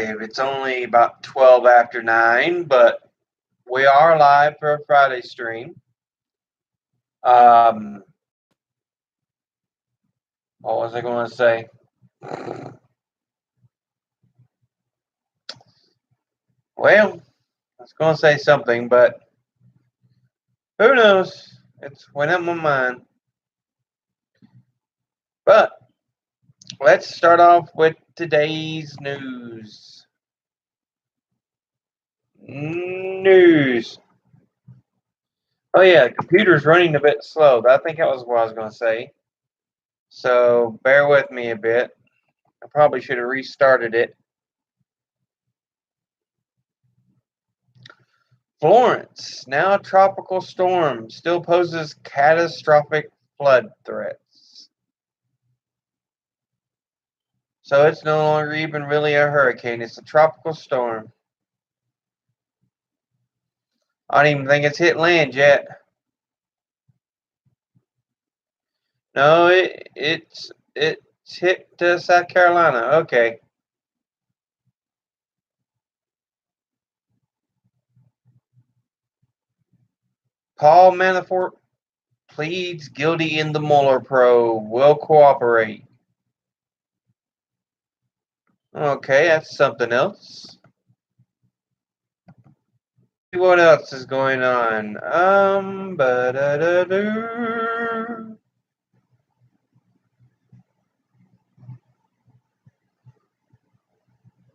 live. It's only about 12 after 9, but we are live for a Friday stream. Um, what was I going to say? Well, I was going to say something, but who knows? It's went up my mind. But let's start off with today's news. News. Oh yeah, computer's running a bit slow. I think that was what I was going to say. So bear with me a bit. I probably should have restarted it. Florence, now a tropical storm, still poses catastrophic flood threats. So it's no longer even really a hurricane, it's a tropical storm. I don't even think it's hit land yet. No, it's hit South Carolina. Okay. Paul Manafort pleads guilty in the Mueller probe. Will cooperate. Okay, that's something else. What else is going on?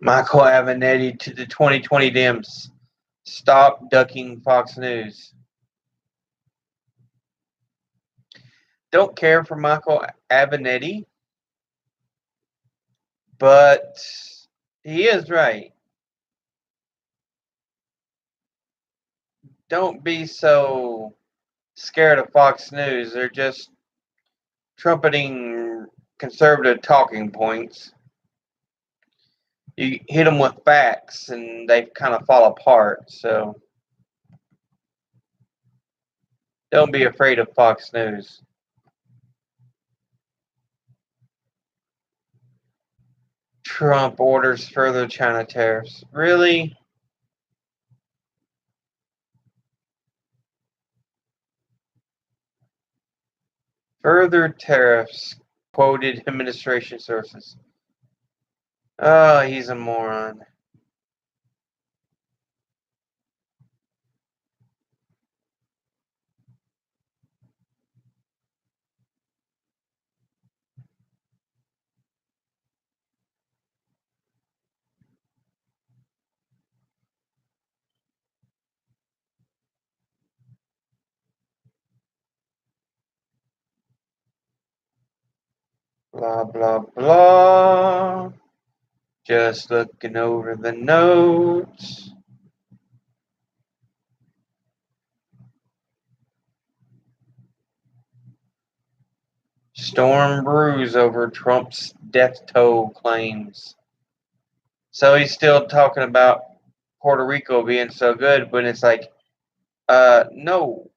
Michael Avenatti to the 2020 Dems. Stop ducking Fox News. Don't care for Michael Avenatti, but he is right. Don't be so scared of Fox News. They're just trumpeting conservative talking points. You hit them with facts, and they kind of fall apart. So don't be afraid of Fox News. Trump orders further China tariffs. Really? Further tariffs, quoted administration sources. Oh, he's a moron. Blah, blah, blah. Just looking over the notes. Storm brews over Trump's death toll claims. So he's still talking about Puerto Rico being so good, but it's like, no.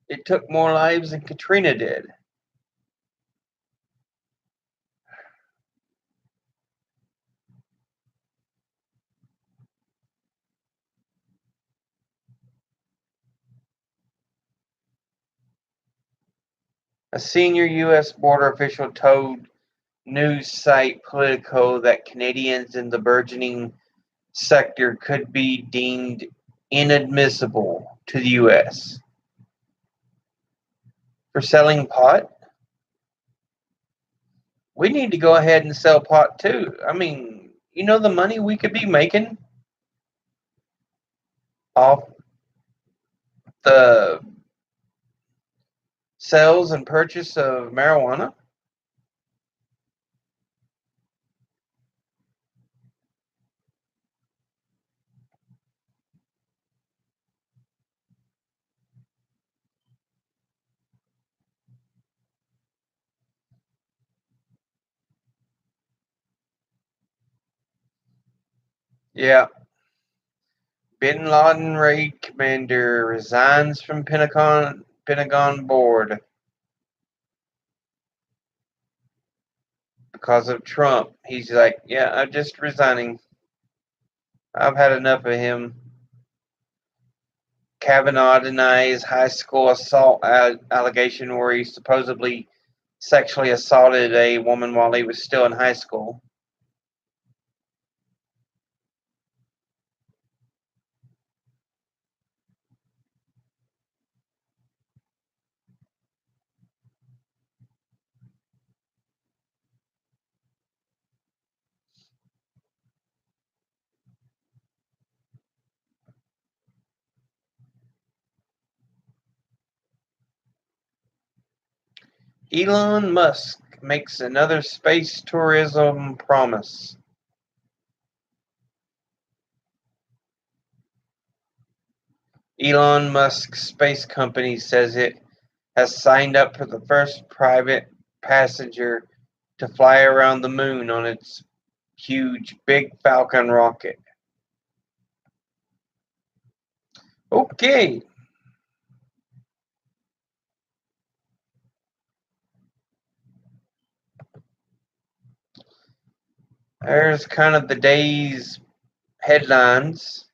It took more lives than Katrina did. A senior U.S. border official told news site Politico that Canadians in the burgeoning sector could be deemed inadmissible to the U.S. for selling pot. We need to go ahead and sell pot too. I mean, you know the money we could be making off the sales and purchase of marijuana? Yeah. Bin Laden raid commander resigns from Pentagon board because of Trump. He's like, yeah, I'm just resigning. I've had enough of him. Kavanaugh denies high school assault allegation where he supposedly sexually assaulted a woman while he was still in high school. Elon Musk makes another space tourism promise. Elon Musk's space company says it has signed up for the first private passenger to fly around the moon on its huge Big Falcon rocket. Okay, there's kind of the day's headlines.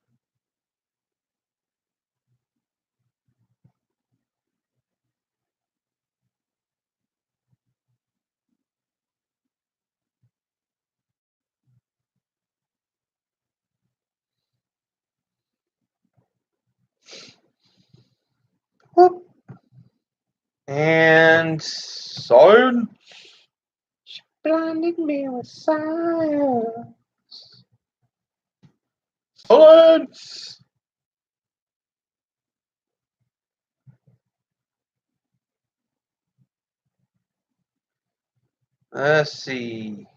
Whoop. And science blinded me with science. Science. Let's see.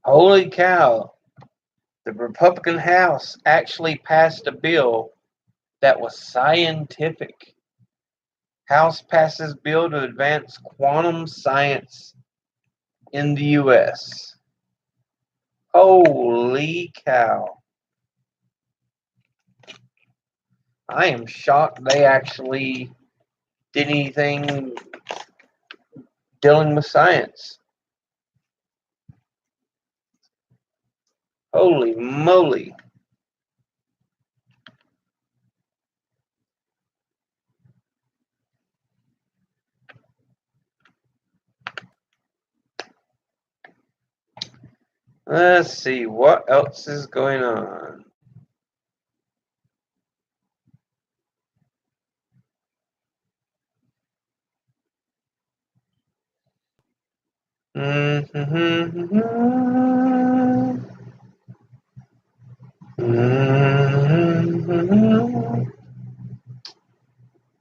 Holy cow. The Republican House actually passed a bill that was scientific. House passes bill to advance quantum science in the U.S. Holy cow. I am shocked they actually did anything dealing with science. Holy moly. Let's see what else is going on.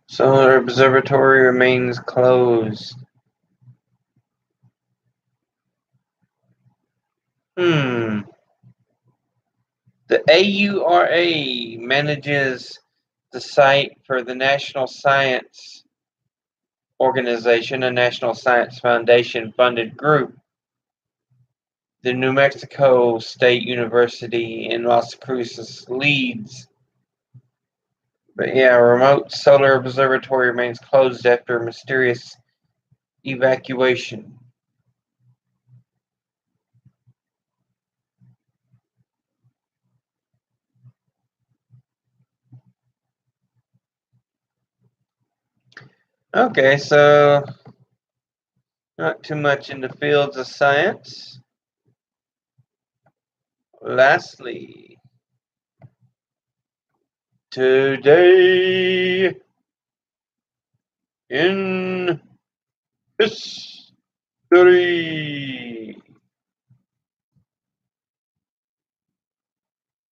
Solar observatory remains closed. The AURA manages the site for the National Science Organization, a National Science Foundation funded group. The New Mexico State University in Las Cruces leads. But yeah, remote solar observatory remains closed after a mysterious evacuation. Okay, so not too much in the fields of science. Lastly, today in history.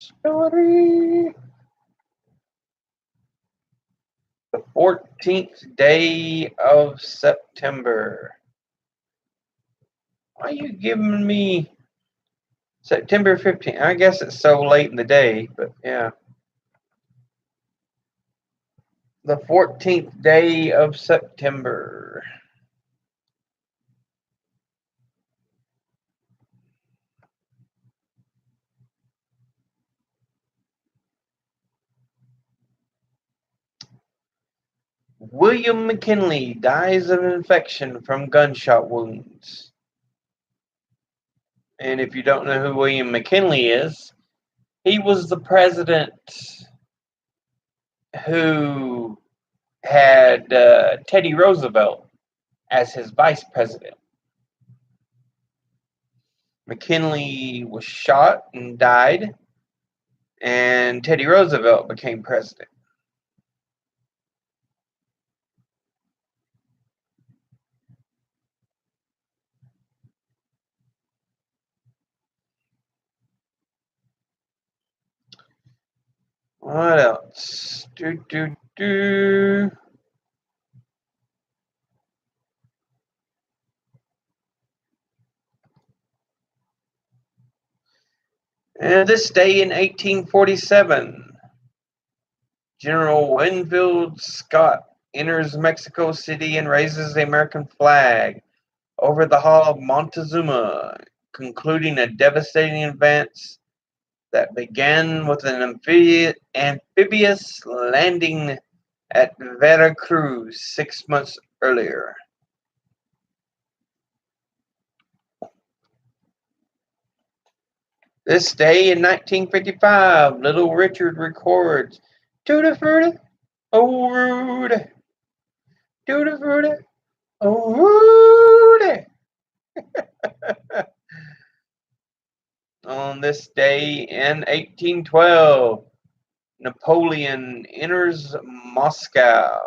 Story. The 14th day of September. Why are you giving me September 15th? I guess it's so late in the day, but yeah. The 14th day of September. William McKinley dies of infection from gunshot wounds. And if you don't know who William McKinley is, he was the president who had Teddy Roosevelt as his vice president. McKinley was shot and died, and Teddy Roosevelt became president. What else? And this day in 1847, General Winfield Scott enters Mexico City and raises the American flag over the Hall of Montezuma, concluding a devastating advance that began with an amphibious landing at Veracruz 6 months earlier. This day in 1955, Little Richard records Tutti Frutti, oh Rudy, Tutti Frutti, oh Rudy. On this day in 1812, Napoleon enters Moscow.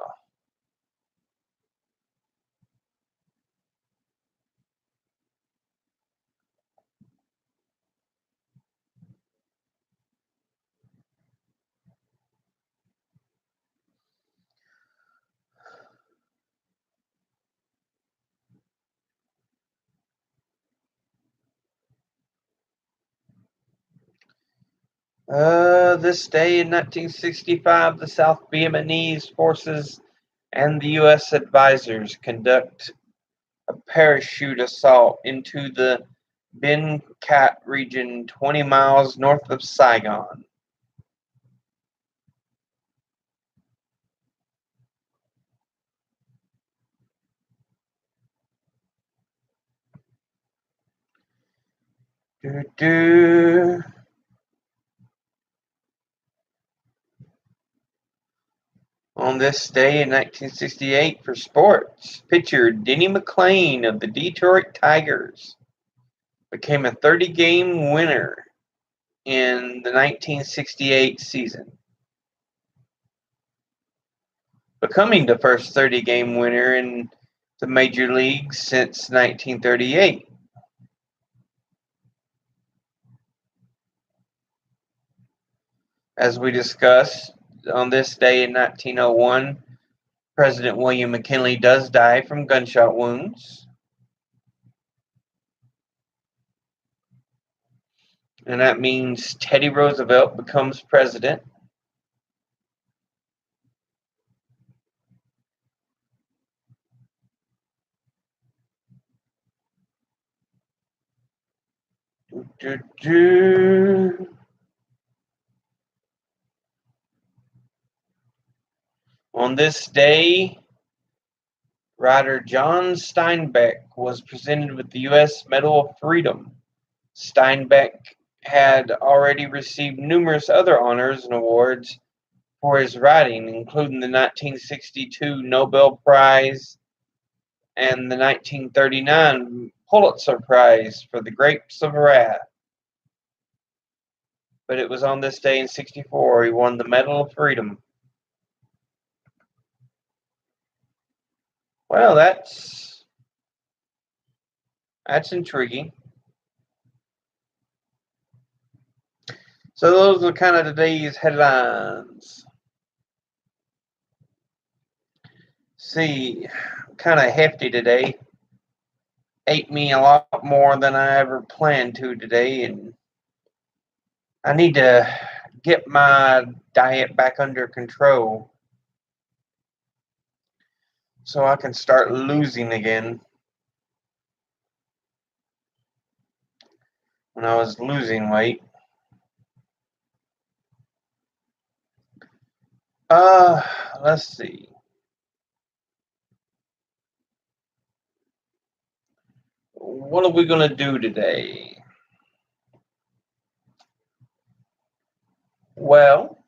This day in 1965, the South Vietnamese forces and the U.S. advisors conduct a parachute assault into the Binh Cat region 20 miles north of Saigon. On this day in 1968, for sports, pitcher Denny McLain of the Detroit Tigers became a 30-game winner in the 1968 season, becoming the first 30-game winner in the major leagues since 1938. As we discussed, on this day in 1901, President William McKinley does die from gunshot wounds. And that means Teddy Roosevelt becomes president. On this day, writer John Steinbeck was presented with the U.S. Medal of Freedom. Steinbeck had already received numerous other honors and awards for his writing, including the 1962 Nobel Prize and the 1939 Pulitzer Prize for The Grapes of Wrath. But it was on this day in '64 he won the Medal of Freedom. Well, that's intriguing. So those are kind of today's headlines. See, kind of hefty today. Ate me a lot more than I ever planned to today, and I need to get my diet back under control so I can start losing again. When I was losing weight. Let's see. what are we going to do today? Well,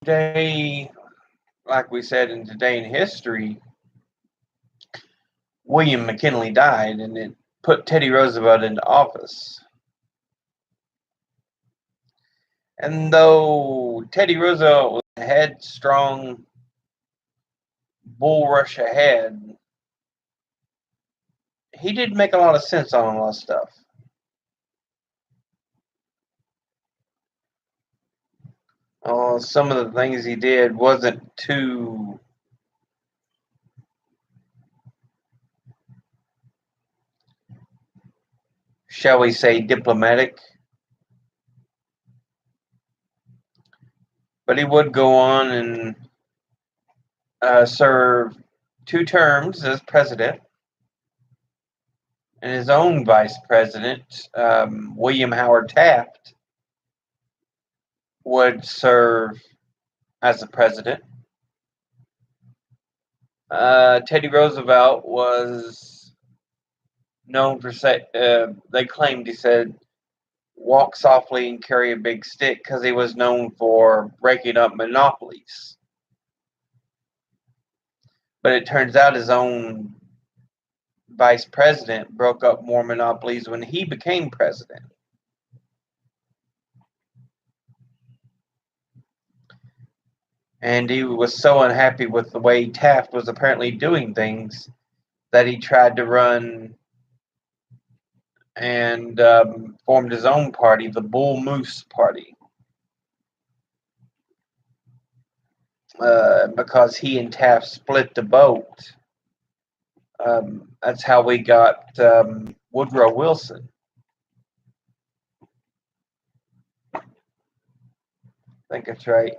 today, like we said in Today in History, William McKinley died, and it put Teddy Roosevelt into office. And though Teddy Roosevelt was a headstrong, bull rush ahead, he did make a lot of sense on a lot of stuff. Some of the things he did wasn't too, shall we say, diplomatic. But he would go on and serve 2 terms as president. And his own vice president, William Howard Taft, would serve as the president. Teddy Roosevelt was known for, they claimed he said, walk softly and carry a big stick, because he was known for breaking up monopolies. But it turns out his own vice president broke up more monopolies when he became president. And he was so unhappy with the way Taft was apparently doing things that he tried to run and formed his own party, the Bull Moose Party. Because he and Taft split the vote. That's how we got Woodrow Wilson. I think that's right.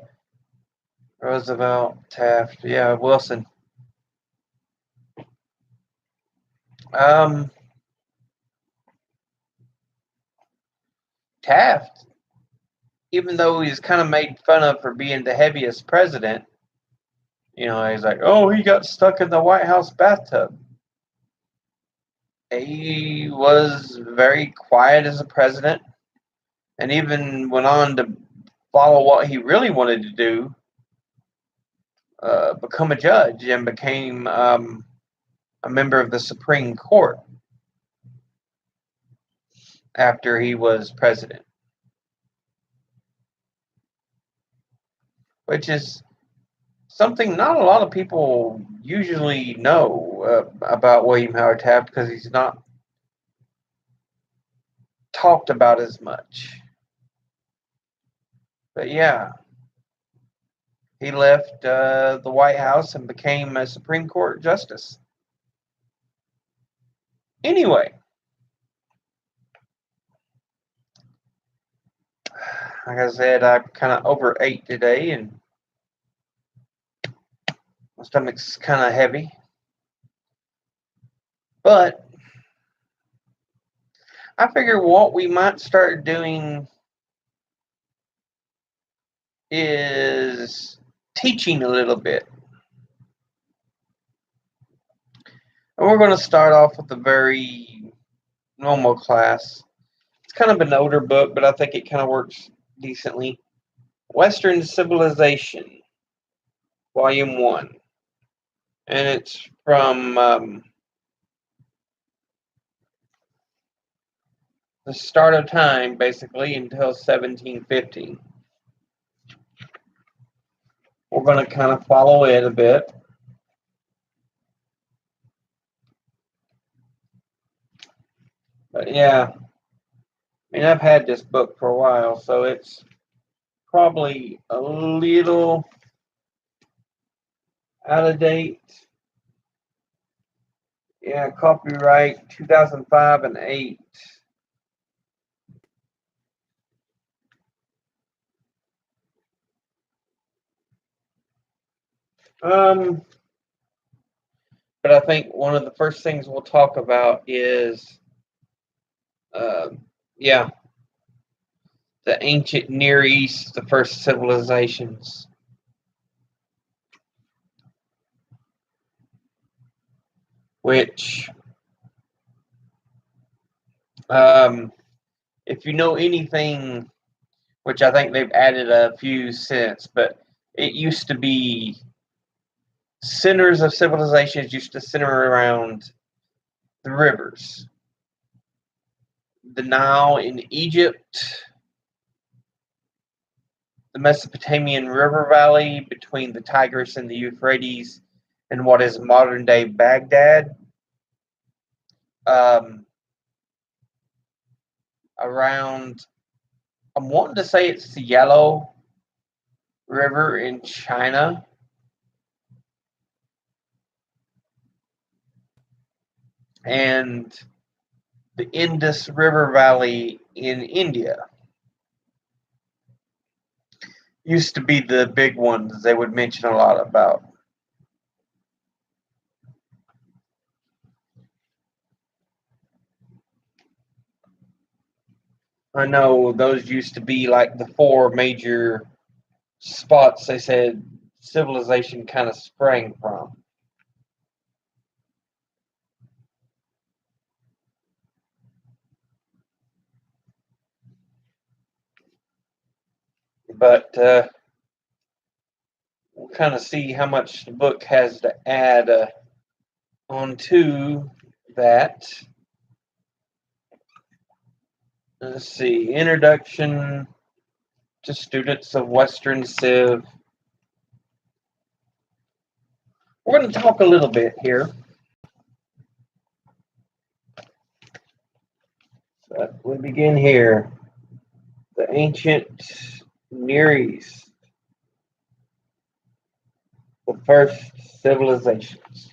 Roosevelt, Taft, yeah, Wilson. Taft, even though he's kind of made fun of for being the heaviest president, he's like, oh, he got stuck in the White House bathtub. He was very quiet as a president, and even went on to follow what he really wanted to do, become a judge, and became a member of the Supreme Court after he was president. Which is something not a lot of people usually know about William Howard Taft, because he's not talked about as much. But yeah, he left the White House and became a Supreme Court justice. Anyway, like I said, I kind of overate today, and my stomach's kind of heavy. But I figure what we might start doing is teaching a little bit. And we're going to start off with a very normal class. It's kind of an older book, but I think it kind of works decently. Western Civilization, Volume 1. And it's from the start of time, basically, until 1750. We're going to kind of follow it a bit. But yeah, I've had this book for a while, so it's probably a little out of date. Yeah, copyright 2005 and 8. But I think one of the first things we'll talk about is, the ancient Near East, the first civilizations. which, if you know anything, which I think they've added a few since, but it used to be centers of civilizations used to center around the rivers. The Nile in Egypt, the Mesopotamian river valley between the Tigris and the Euphrates, and what is modern day Baghdad. Around, I'm wanting to say it's the Yellow River in China. And the Indus River Valley in India. Used to be the big ones they would mention a lot about. I know those used to be like the four major spots they said civilization kind of sprang from. But we'll kind of see how much the book has to add onto that. Let's see, introduction to students of Western Civ. We're going to talk a little bit here. But we begin here. The ancient Near East. The first civilizations.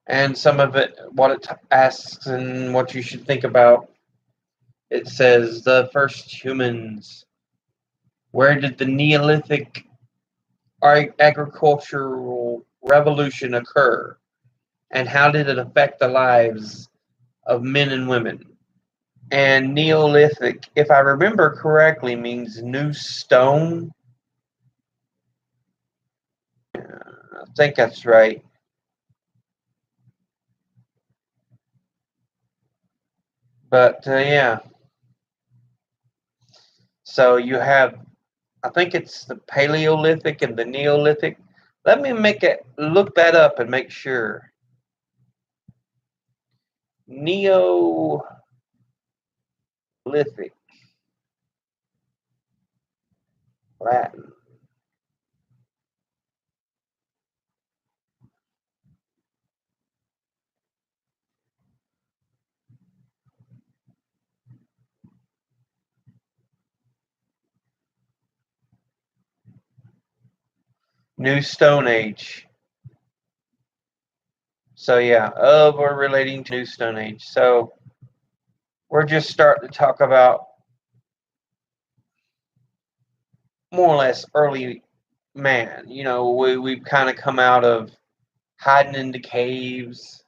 And some of it, what it asks and what you should think about. It says the first humans. Where did the Neolithic agricultural revolution occur? And how did it affect the lives of men and women? And Neolithic, if I remember correctly, means new stone. I think that's right. But yeah. So you have, I think it's the Paleolithic and the Neolithic. Let me look that up and make sure. Neolithic. Latin. New Stone Age. So yeah, of or relating to New Stone Age. So we're just starting to talk about more or less early man. You know, we've kind of come out of hiding into caves.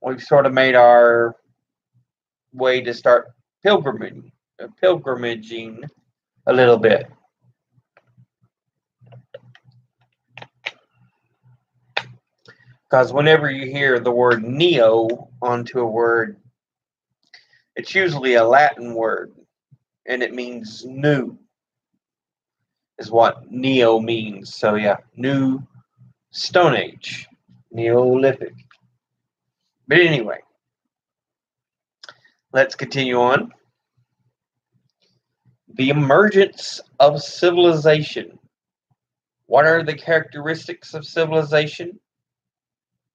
We've sort of made our way to start pilgrimaging a little bit. Because whenever you hear the word neo onto a word, it's usually a Latin word, and it means new, is what neo means. So yeah, new Stone Age, Neolithic. But anyway, let's continue on. The emergence of civilization. What are the characteristics of civilization?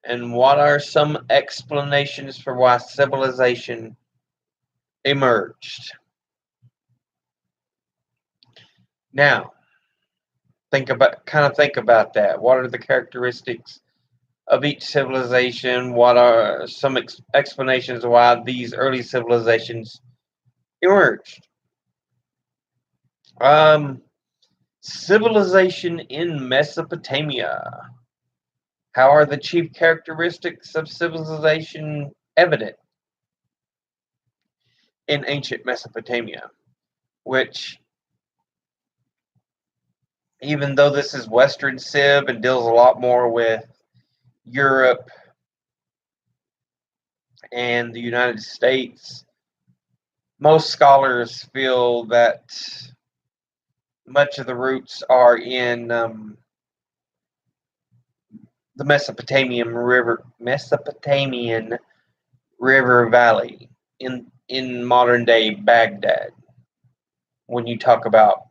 And what are some explanations for why civilization emerged? Now, think about that. What are the characteristics of each civilization? What are some explanations of why these early civilizations emerged? Civilization in Mesopotamia. How are the chief characteristics of civilization evident in ancient Mesopotamia? Which even though this is Western Civ and deals a lot more with Europe and the United States, most scholars feel that much of the roots are in the Mesopotamian River Valley in modern day Baghdad. When you talk about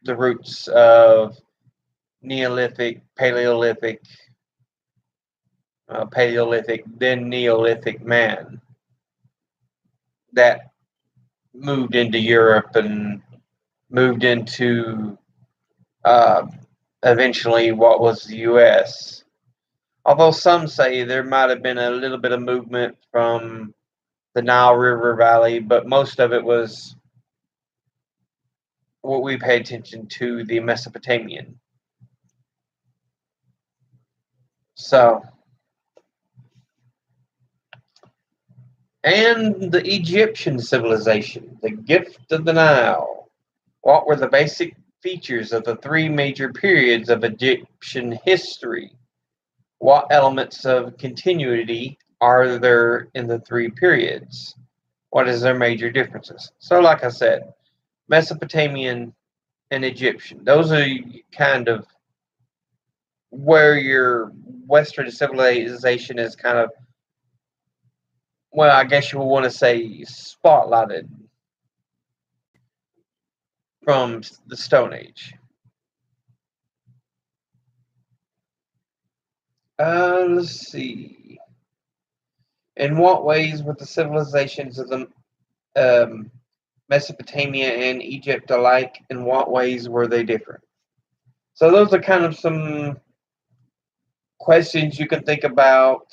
the roots of Neolithic, Paleolithic, then Neolithic man that moved into Europe and moved into uh, eventually what was the U.S. Although some say there might have been a little bit of movement from the Nile River Valley, but most of it was what we pay attention to, the Mesopotamian. So, and the Egyptian civilization, the gift of the Nile. What were the basic features of the three major periods of Egyptian history? What elements of continuity are there in the three periods? What is their major differences? So, like I said, Mesopotamian and Egyptian, those are kind of where your Western civilization is kind of, well, I guess you would want to say spotlighted from the Stone Age. Let's see. In what ways were the civilizations of the Mesopotamia and Egypt alike? In what ways were they different? So those are kind of some questions you can think about,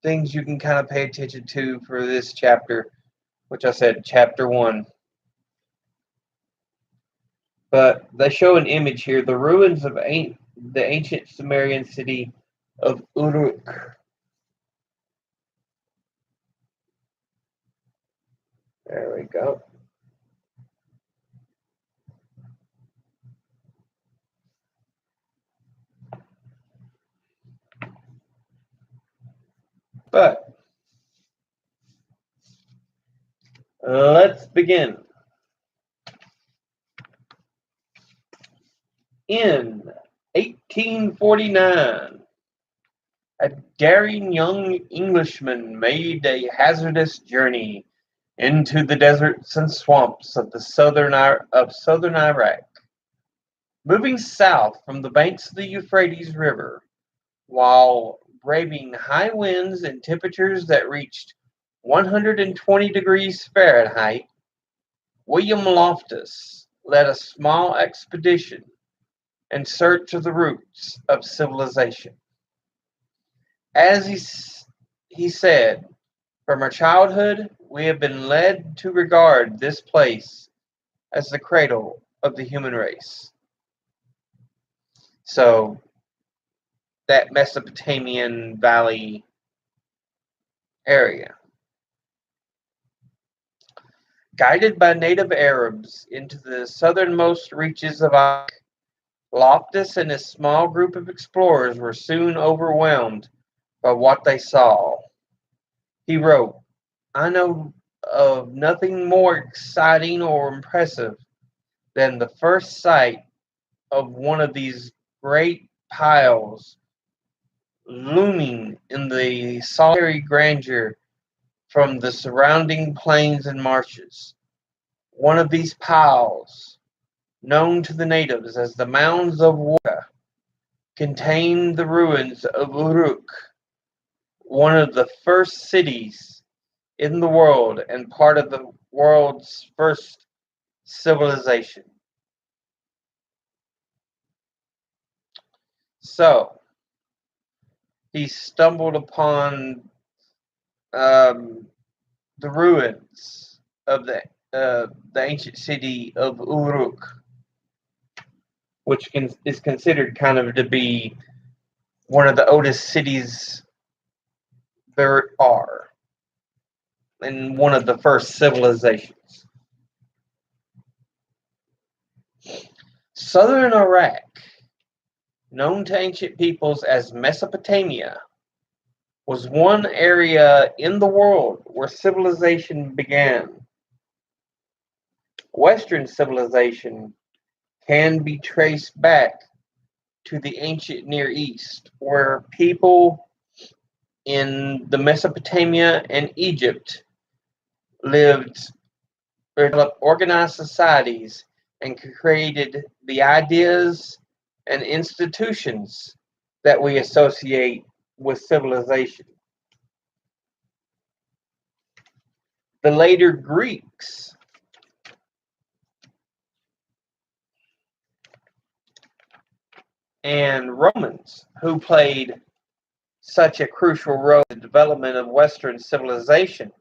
things you can kind of pay attention to for this chapter, which I said chapter 1. But they show an image here, the ruins of the ancient Sumerian city of Uruk. There we go. But let's begin. In 1849, a daring young Englishman made a hazardous journey into the deserts and swamps of southern Iraq, moving south from the banks of the Euphrates River, while braving high winds and temperatures that reached 120 degrees Fahrenheit. William Loftus led a small expedition in search of the roots of civilization. As he said, from our childhood, we have been led to regard this place as the cradle of the human race. So, that Mesopotamian Valley area. Guided by native Arabs into the southernmost reaches of Iraq, Loftus and his small group of explorers were soon overwhelmed by what they saw. He wrote, I know of nothing more exciting or impressive than the first sight of one of these great piles looming in the solitary grandeur from the surrounding plains and marshes. One of these piles, known to the natives as the Mounds of Waka, contained the ruins of Uruk, one of the first cities in the world and part of the world's first civilization. So, he stumbled upon the ruins of the ancient city of Uruk, which is considered kind of to be one of the oldest cities there are, and one of the first civilizations. Southern Iraq, known to ancient peoples as Mesopotamia, was one area in the world where civilization began. Western civilization can be traced back to the ancient Near East, where people in the Mesopotamia and Egypt lived or developed organized societies and created the ideas and institutions that we associate with civilization. The later Greeks and Romans, who played such a crucial role in the development of Western civilization,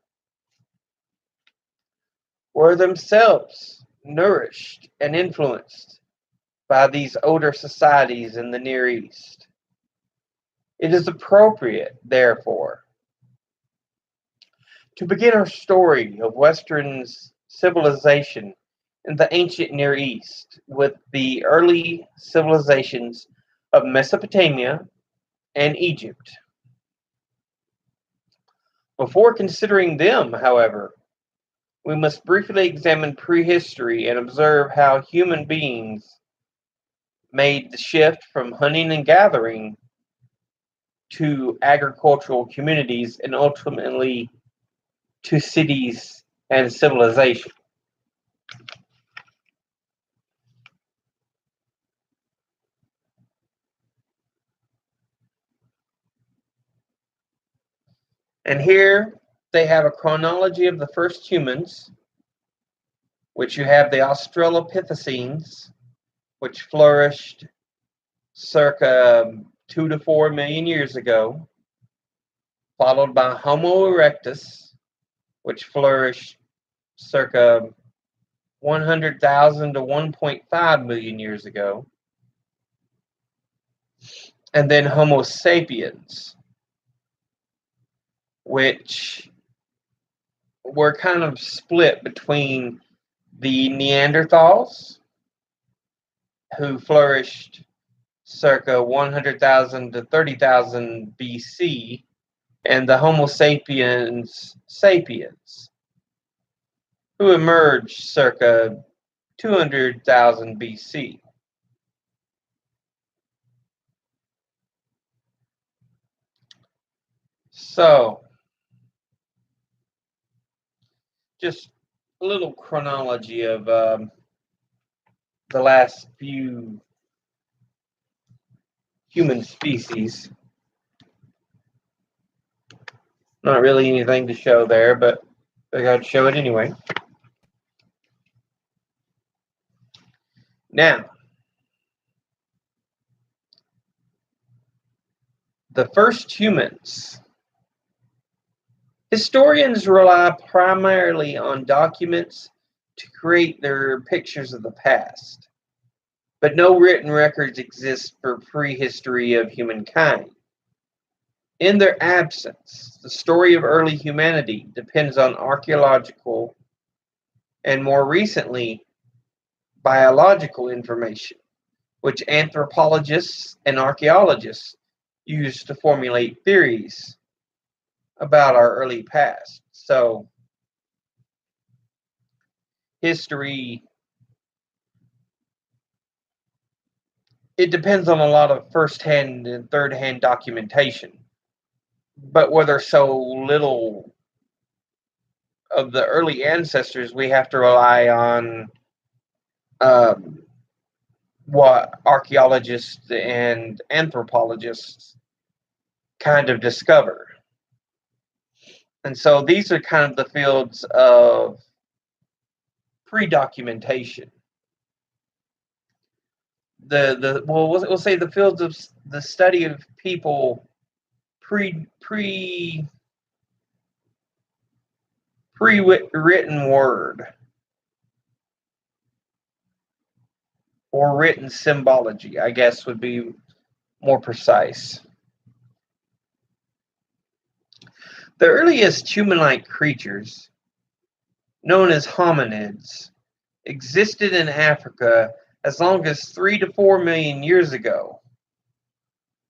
were themselves nourished and influenced by these older societies in the Near East. It is appropriate, therefore, to begin our story of Western civilization in the ancient Near East with the early civilizations of Mesopotamia and Egypt. Before considering them, however, we must briefly examine prehistory and observe how human beings made the shift from hunting and gathering to agricultural communities and ultimately to cities and civilization. And here they have a chronology of the first humans, which you have the Australopithecines, which flourished circa 2 to 4 million years ago, followed by Homo erectus, which flourished circa 100,000 to 1.5 million years ago, and then Homo sapiens, which were kind of split between the Neanderthals, who flourished circa 100,000 to 30,000 BC, and the Homo sapiens, who emerged circa 200,000 BC. So, just a little chronology of the last few human species. Not really anything to show there, but I got to show it anyway. Now, the first humans. Historians rely primarily on documents to create their pictures of the past, but no written records exist for prehistory of humankind. In their absence, the story of early humanity depends on archaeological and, more recently, biological information, which anthropologists and archaeologists use to formulate theories about our early past. So, history, it depends on a lot of first-hand and third-hand documentation. But where there's so little of the early ancestors, we have to rely on what archaeologists and anthropologists kind of discover. And so these are kind of the fields of pre-documentation. We'll say the fields of the study of people pre-written word or written symbology, I guess would be more precise. The earliest human-like creatures, known as hominids, existed in Africa as long as 3 to 4 million years ago.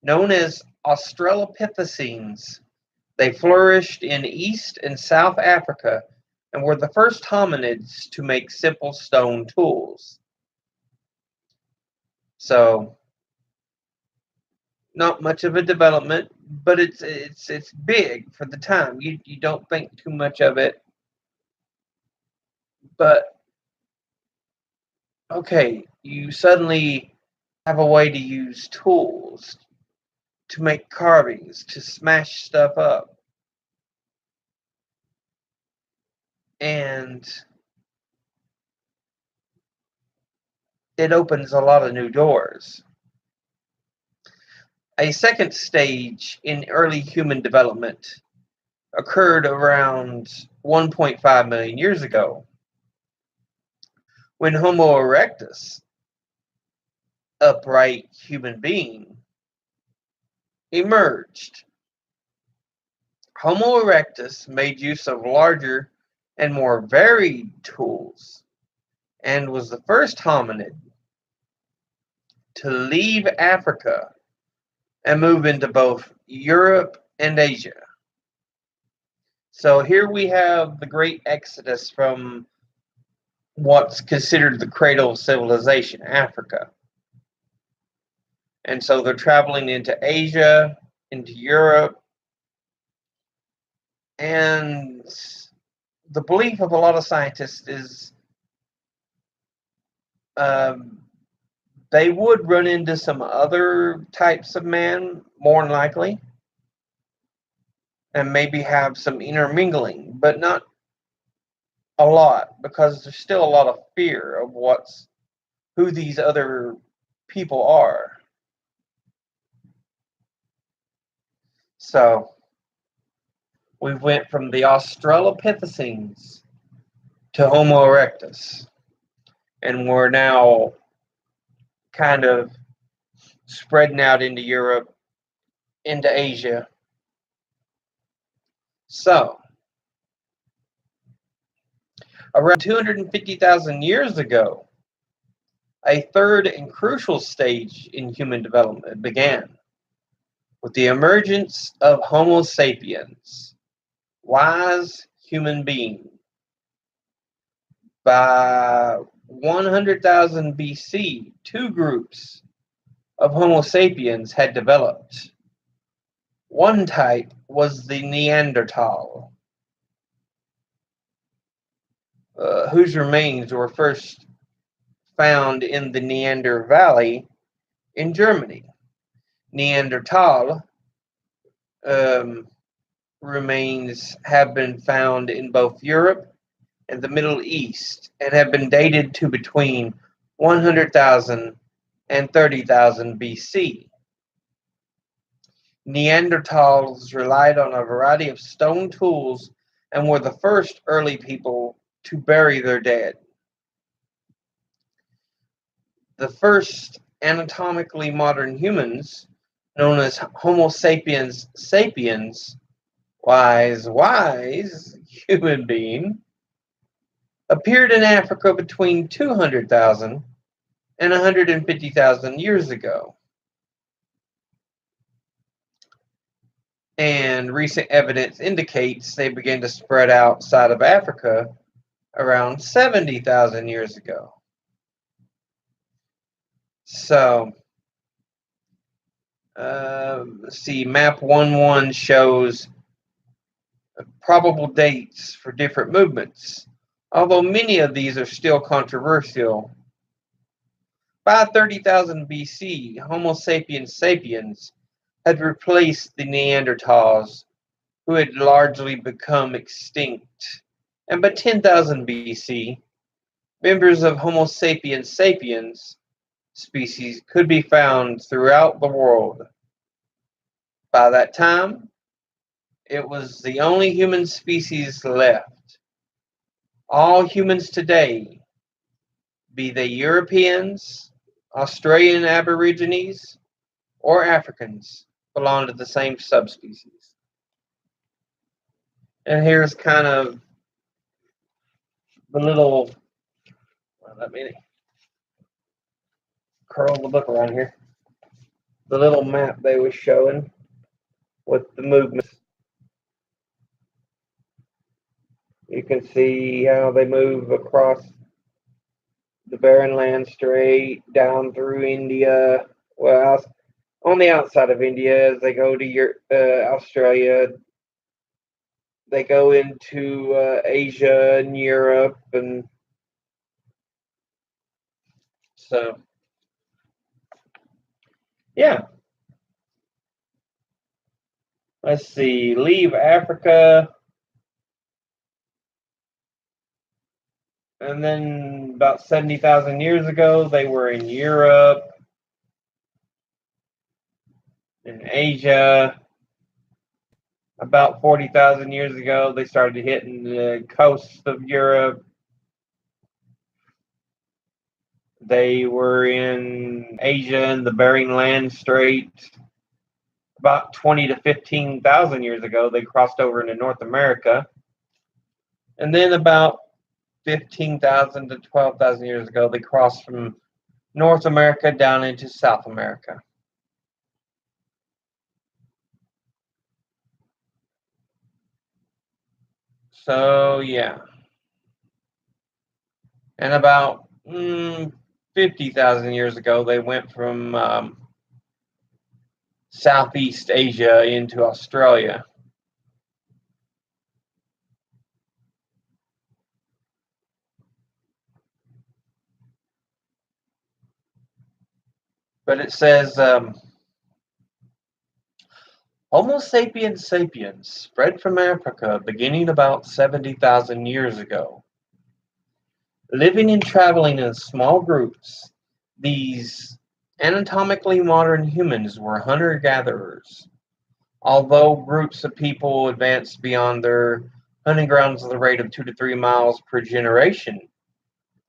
Known as Australopithecines, they flourished in East and South Africa and were the first hominids to make simple stone tools. So, not much of a development, but it's big for the time. You don't think too much of it, but okay, you suddenly have a way to use tools to make carvings, to smash stuff up. And it opens a lot of new doors. A second stage in early human development occurred around 1.5 million years ago when Homo erectus, upright human being, emerged. Homo erectus made use of larger and more varied tools and was the first hominid to leave Africa and move into both Europe and Asia. So here we have the great exodus from what's considered the cradle of civilization, Africa. And so they're traveling into Asia, into Europe, and the belief of a lot of scientists is they would run into some other types of man, more than likely, and maybe have some intermingling, but not a lot, because there's still a lot of fear of who these other people are. So we went from the Australopithecines to Homo erectus, and we're now kind of spreading out into Europe, into Asia. So, around 250,000 years ago, a third and crucial stage in human development began with the emergence of Homo sapiens, wise human being. By 100,000 BC, two groups of Homo sapiens had developed. One type was the Neanderthal, whose remains were first found in the Neander Valley in Germany. Neanderthal remains have been found in both Europe and the Middle East and have been dated to between 100,000 and 30,000 BC. Neanderthals relied on a variety of stone tools and were the first early people to bury their dead. The first anatomically modern humans, known as Homo sapiens sapiens, wise human being, appeared in Africa between 200,000 and 150,000 years ago. And recent evidence indicates they began to spread outside of Africa around 70,000 years ago. So, let's see, map 1-1 shows probable dates for different movements, although many of these are still controversial. By 30,000 BC, Homo sapiens sapiens had replaced the Neanderthals, who had largely become extinct. And by 10,000 BC, members of Homo sapiens sapiens species could be found throughout the world. By that time, it was the only human species left. All humans today, be they Europeans, Australian Aborigines, or Africans, belong to the same subspecies. And here's kind of the little, let me curl the book around here. The little map they was showing with the movements. You can see how they move across the Barren Land Strait down through India. Well, on the outside of India, as they go to Australia, they go into Asia and Europe, and so yeah. Let's see. Leave Africa, and then about 70,000 years ago, they were in Europe and Asia. About 40,000 years ago, they started hitting the coast of Europe. They were in Asia and the Bering Land Strait. About 20 to 15,000 years ago, they crossed over into North America. And then about 15,000 to 12,000 years ago, they crossed from North America down into South America. So, yeah. And about 50,000 years ago, they went from Southeast Asia into Australia. But it says Homo sapiens sapiens spread from Africa beginning about 70,000 years ago. Living and traveling in small groups, these anatomically modern humans were hunter-gatherers. Although groups of people advanced beyond their hunting grounds at the rate of 2 to 3 miles per generation,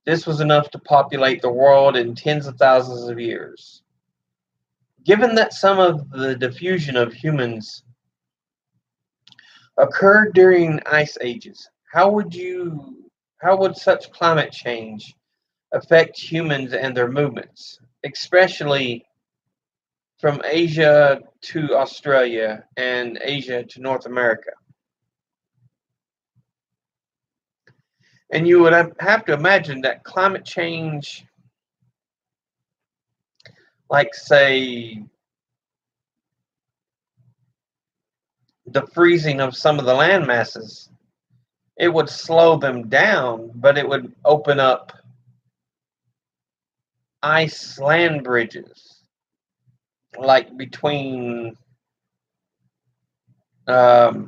this was enough to populate the world in tens of thousands of years. Given that some of the diffusion of humans occurred during ice ages, how would such climate change affect humans and their movements, especially from Asia to Australia and Asia to North America? And you would have to imagine that climate change, like, say, the freezing of some of the land masses, it would slow them down, but it would open up ice land bridges, like between the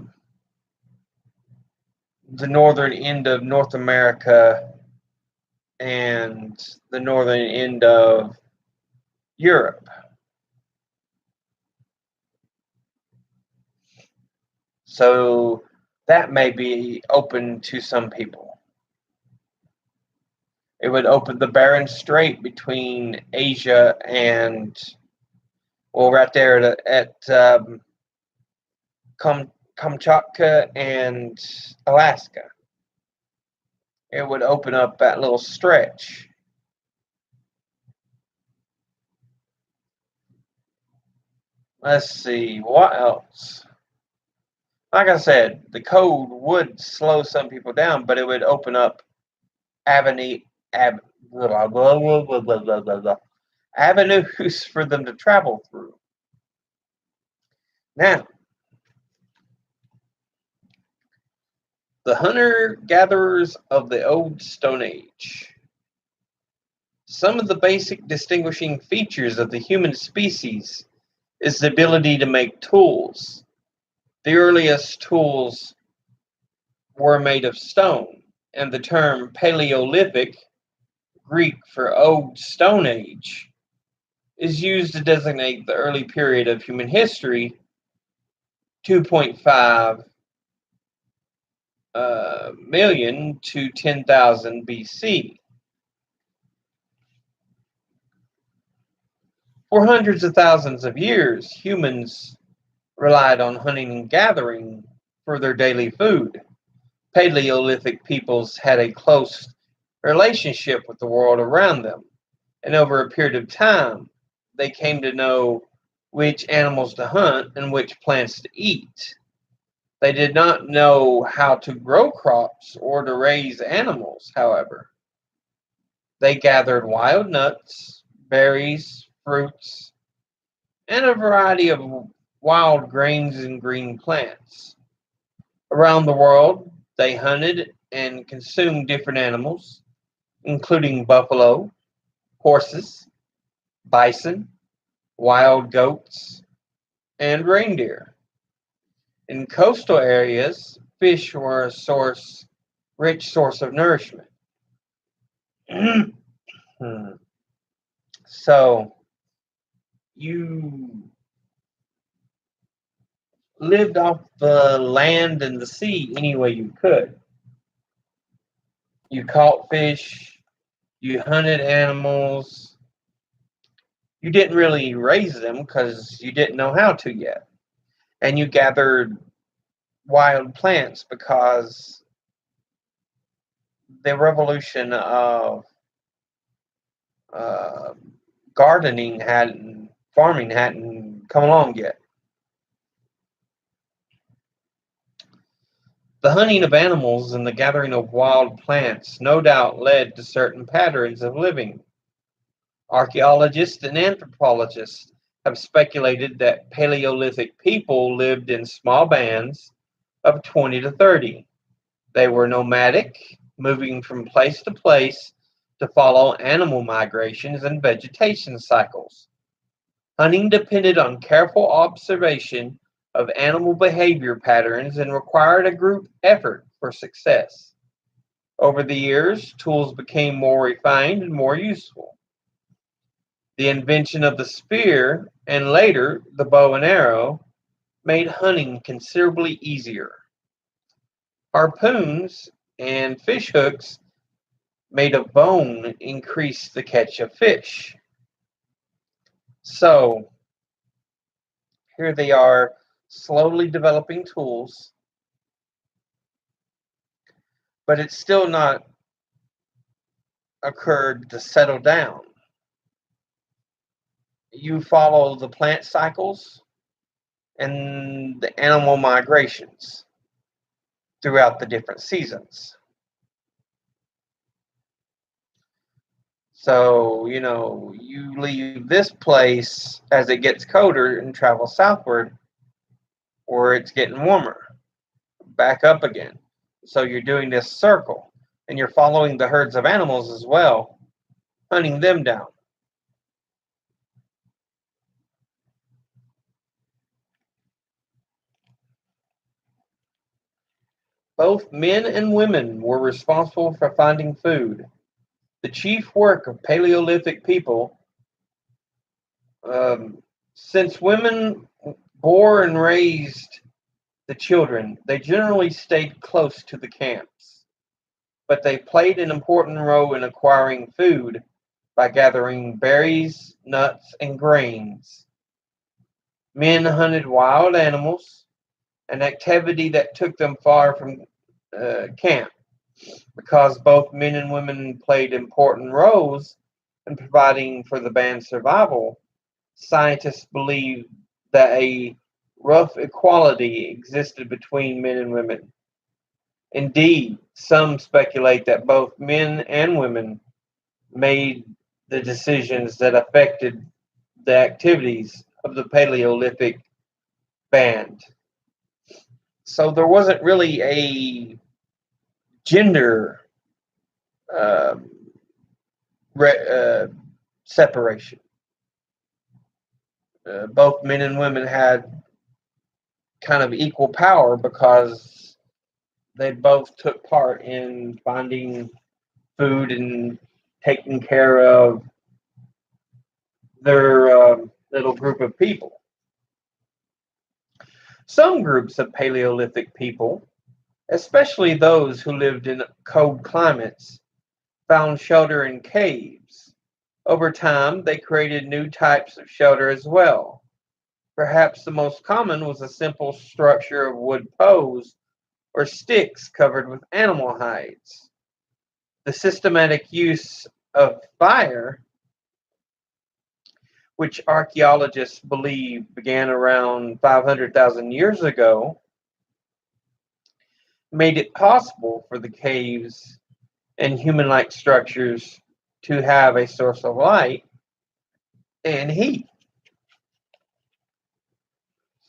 northern end of North America and the northern end of Europe. So that may be open to some people. It would open the Bering Strait between Asia and, well, right there at Kamchatka and Alaska. It would open up that little stretch. Let's see, what else? Like I said, the code would slow some people down, but it would open up avenues for them to travel through. Now, the hunter-gatherers of the Old Stone Age. Some of the basic distinguishing features of the human species is the ability to make tools. The earliest tools were made of stone, and the term Paleolithic, Greek for Old Stone Age, is used to designate the early period of human history, 2.5 million to 10,000 BC. For hundreds of thousands of years, humans relied on hunting and gathering for their daily food. Paleolithic peoples had a close relationship with the world around them. and over a period of time, they came to know which animals to hunt and which plants to eat. They did not know how to grow crops or to raise animals, however. They gathered wild nuts, berries, fruits, and a variety of wild grains and green plants. Around the world, they hunted and consumed different animals, including buffalo, horses, bison, wild goats, and reindeer. In coastal areas, fish were a rich source of nourishment. So you lived off the land and the sea any way you could. You caught fish, you hunted animals. You didn't really raise them because you didn't know how to yet. And you gathered wild plants because the revolution of uh, farming hadn't come along yet. The hunting of animals and the gathering of wild plants no doubt led to certain patterns of living. Archaeologists and anthropologists have speculated that Paleolithic people lived in small bands of 20 to 30. They were nomadic, moving from place to place to follow animal migrations and vegetation cycles. Hunting depended on careful observation of animal behavior patterns and required a group effort for success. Over the years, tools became more refined and more useful. The invention of the spear and later the bow and arrow made hunting considerably easier. Harpoons and fish hooks made of bone increased the catch of fish. So here they are slowly developing tools, but it's still not occurred to settle down. You follow the plant cycles and the animal migrations throughout the different seasons. So, you leave this place as it gets colder and travel southward, or it's getting warmer, back up again. So, you're doing this circle, and you're following the herds of animals as well, hunting them down. Both men and women were responsible for finding food. The chief work of Paleolithic people, um, since women bore and raised the children, they generally stayed close to the camps, but they played an important role in acquiring food by gathering berries, nuts, and grains. Men hunted wild animals, an activity that took them far from camp. Because both men and women played important roles in providing for the band's survival, scientists believe that a rough equality existed between men and women. Indeed, some speculate that both men and women made the decisions that affected the activities of the Paleolithic band. So there wasn't really a gender um, separation. Both men and women had kind of equal power because they both took part in finding food and taking care of their little group of people. Some groups of Paleolithic people, especially those who lived in cold climates, found shelter in caves. Over time, they created new types of shelter as well. Perhaps the most common was a simple structure of wood poles or sticks covered with animal hides. The systematic use of fire which archaeologists believe began around 500,000 years ago, made it possible for the caves and human-like structures to have a source of light and heat.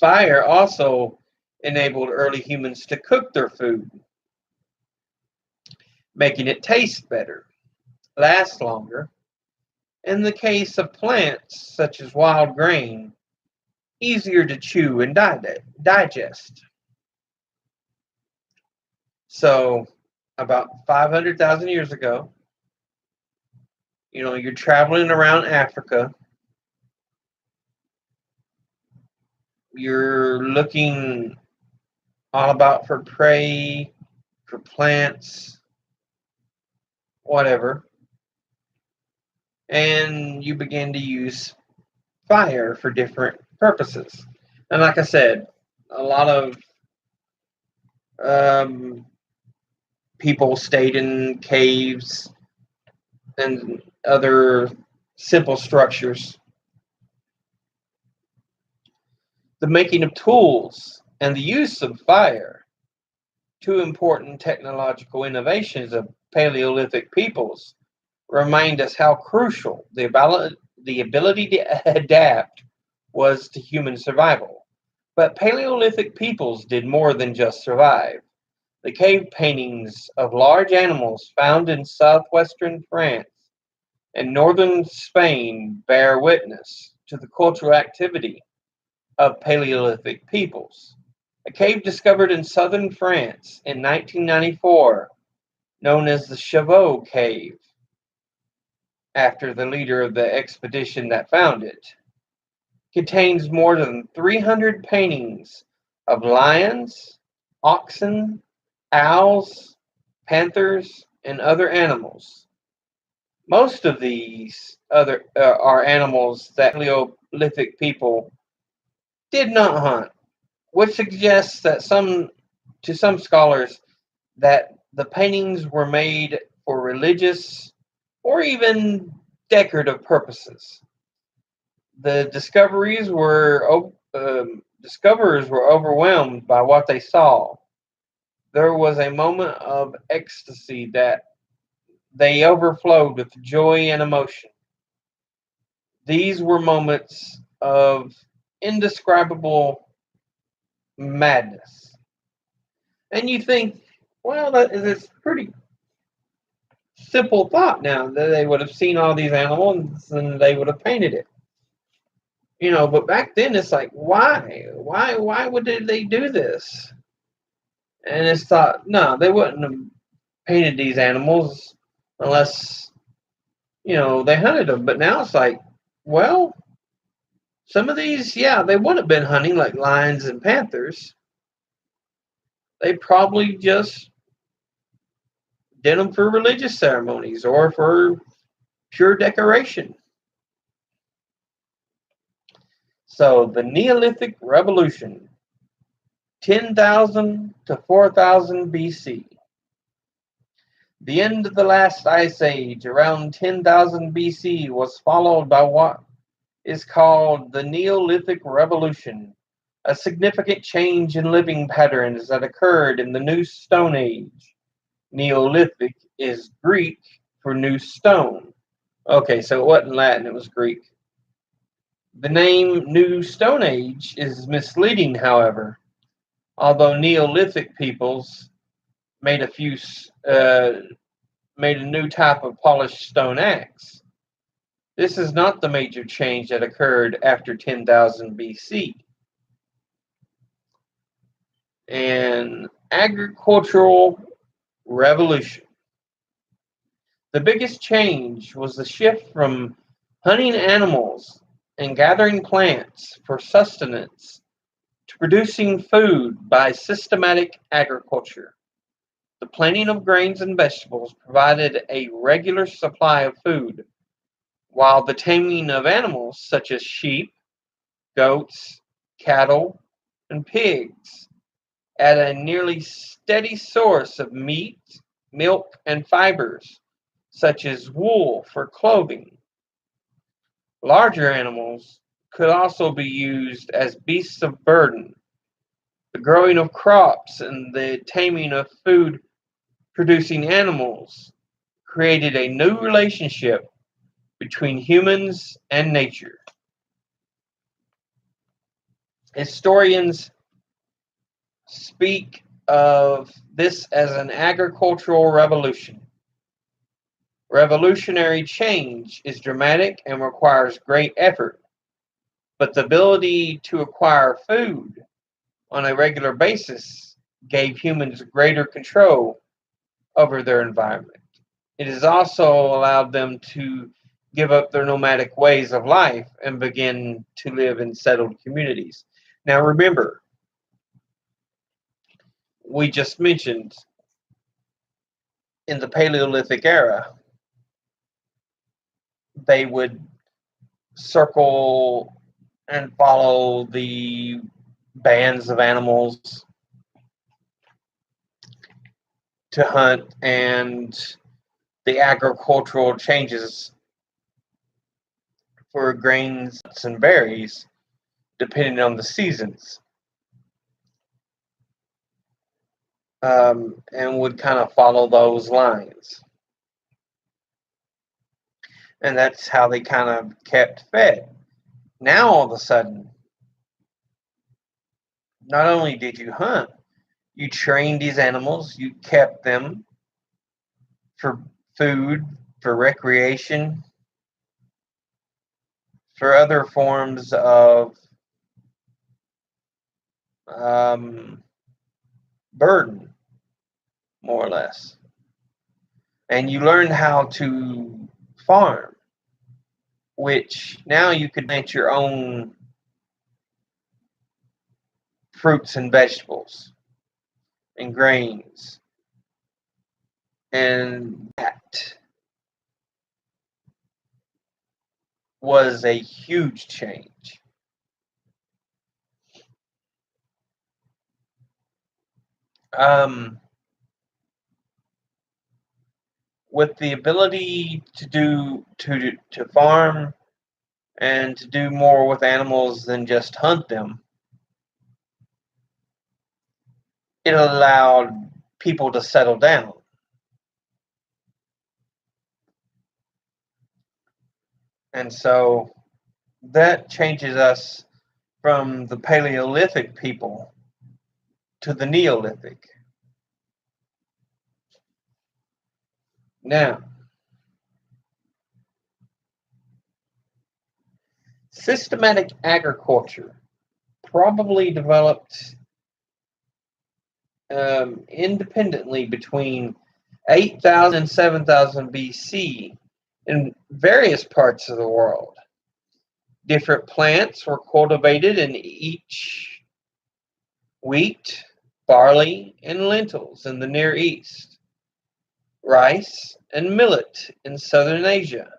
Fire also enabled early humans to cook their food, making it taste better, last longer. In the case of plants such as wild grain, easier to chew and digest. So, about 500,000 years ago, you're traveling around Africa. You're looking all about for prey, for plants, whatever. And you begin to use fire for different purposes. And like I said, a lot of people stayed in caves and other simple structures. The making of tools and the use of fire, two important technological innovations of Paleolithic peoples, remind us how crucial the ability to adapt was to human survival. But Paleolithic peoples did more than just survive. The cave paintings of large animals found in southwestern France and northern Spain bear witness to the cultural activity of Paleolithic peoples. A cave discovered in southern France in 1994, known as the Chauvet Cave, after the leader of the expedition that found it, contains more than 300 paintings of lions, oxen, owls, panthers, and other animals. Most of these other are animals that Paleolithic people did not hunt, which suggests that some scholars that the paintings were made for religious or even decorative purposes. The discoverers were overwhelmed by what they saw. There was a moment of ecstasy that they overflowed with joy and emotion. These were moments of indescribable madness. And you think, well, that is a pretty simple thought now that they would have seen all these animals and they would have painted it. But back then it's like, why? Why would they do this? And it's thought, no, they wouldn't have painted these animals unless, they hunted them. But now it's like, well, some of these, yeah, they would have been hunting like lions and panthers. They probably just did them for religious ceremonies or for pure decoration. So the Neolithic Revolution, 10,000 to 4,000 BC. The end of the last ice age, around 10,000 BC, was followed by what is called the Neolithic Revolution, a significant change in living patterns that occurred in the New Stone Age. Neolithic is Greek for new stone. Okay, so it wasn't Latin, it was Greek. The name New Stone Age is misleading, however, although Neolithic peoples made made a new type of polished stone axe. This is not the major change that occurred after 10,000 BC. An agricultural revolution. The biggest change was the shift from hunting animals and gathering plants for sustenance to producing food by systematic agriculture. The planting of grains and vegetables provided a regular supply of food, while the taming of animals such as sheep, goats, cattle, and pigs added a nearly steady source of meat, milk, and fibers, such as wool for clothing. Larger animals could also be used as beasts of burden. The growing of crops and the taming of food producing animals created a new relationship between humans and nature. Historians speak of this as an agricultural revolution. Revolutionary change is dramatic and requires great effort, but the ability to acquire food on a regular basis gave humans greater control over their environment. It has also allowed them to give up their nomadic ways of life and begin to live in settled communities. Now, remember, we just mentioned in the Paleolithic era, they would circle and follow the bands of animals to hunt, and the agricultural changes for grains and berries depending on the seasons, and would kind of follow those lines. And that's how they kind of kept fed. Now, all of a sudden, not only did you hunt, you trained these animals, you kept them for food, for recreation, for other forms of burden, more or less. And you learned how to farm, which now you could plant your own fruits and vegetables and grains. And that was a huge change. With the ability to farm and to do more with animals than just hunt them, it allowed people to settle down. And so that changes us from the Paleolithic people to the Neolithic. Now, systematic agriculture probably developed independently between 8,000 and 7,000 BC in various parts of the world. Different plants were cultivated in each wheat, barley, and lentils in the Near East, rice and millet in Southern Asia,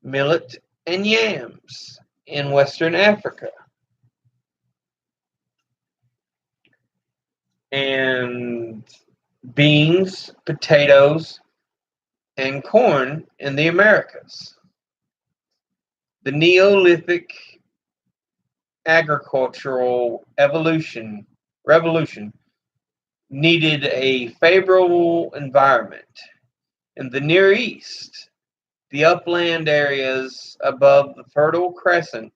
millet and yams in Western Africa, and beans, potatoes, and corn in the Americas. The Neolithic agricultural revolution needed a favorable environment. In the Near East, the upland areas above the Fertile Crescent,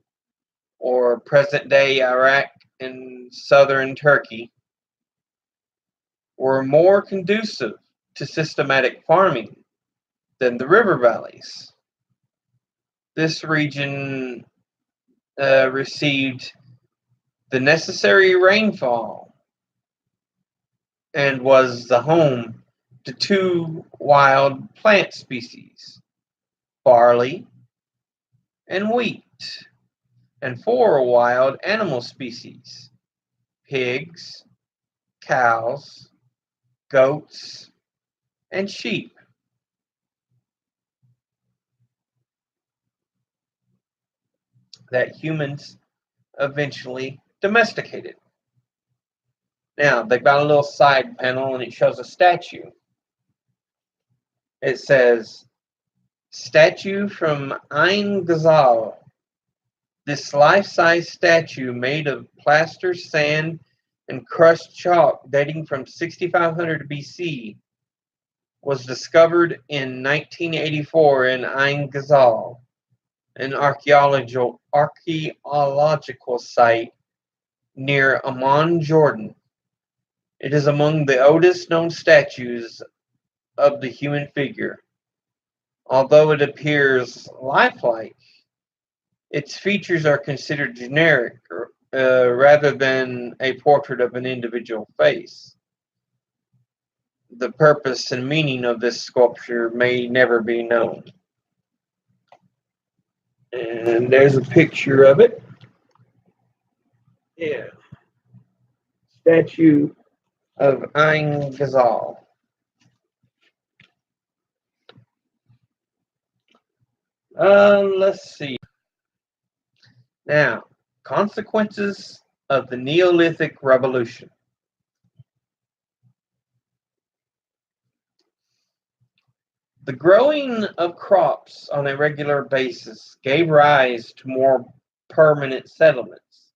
or present-day Iraq and southern Turkey, were more conducive to systematic farming than the river valleys. This region received the necessary rainfall and was the home to two wild plant species, barley and wheat, and four wild animal species, pigs, cows, goats, and sheep. That humans eventually domesticated. Now, they've got a little side panel and it shows a statue. It says, Statue from Ain Ghazal. This life-size statue made of plaster, sand, and crushed chalk dating from 6500 BC was discovered in 1984 in Ain Ghazal, an archaeological site near Amman, Jordan. It is among the oldest known statues of the human figure. Although it appears lifelike, its features are considered generic rather than a portrait of an individual face. The purpose and meaning of this sculpture may never be known. And there's a picture of it. Yeah. Statue of Ain Ghazal. Let's see. Now, consequences of the Neolithic Revolution. The growing of crops on a regular basis gave rise to more permanent settlements,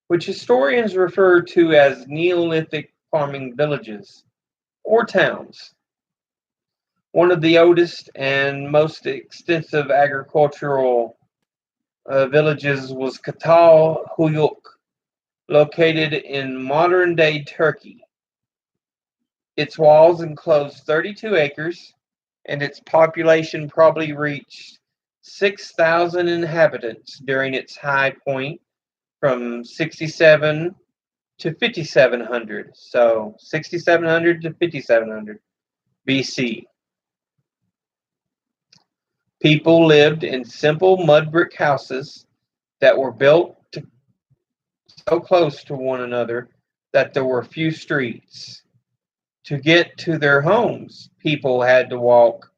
which historians refer to as Neolithic farming villages or towns. One of the oldest and most extensive agricultural villages was Katal Huyuk, located in modern-day Turkey. Its walls enclosed 32 acres, and its population probably reached 6,000 inhabitants during its high point from 67 to 5700. So 6700 to 5700 BC. People lived in simple mud brick houses that were built so close to one another that there were few streets. To get to their homes, people had to walk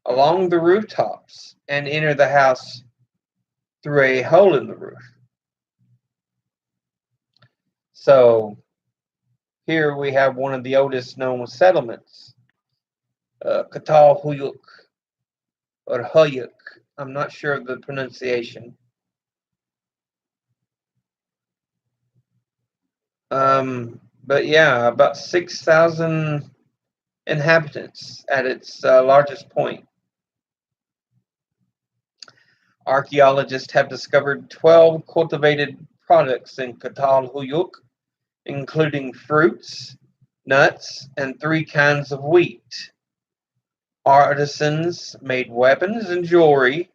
along the rooftops and enter the house through a hole in the roof. So here we have one of the oldest known settlements, Katal Huyuk, or Huyuk. I'm not sure of the pronunciation. But yeah, about 6,000 inhabitants at its largest point. Archaeologists have discovered 12 cultivated products in Katal Huyuk, including fruits, nuts, and 3 kinds of wheat. Artisans made weapons and jewelry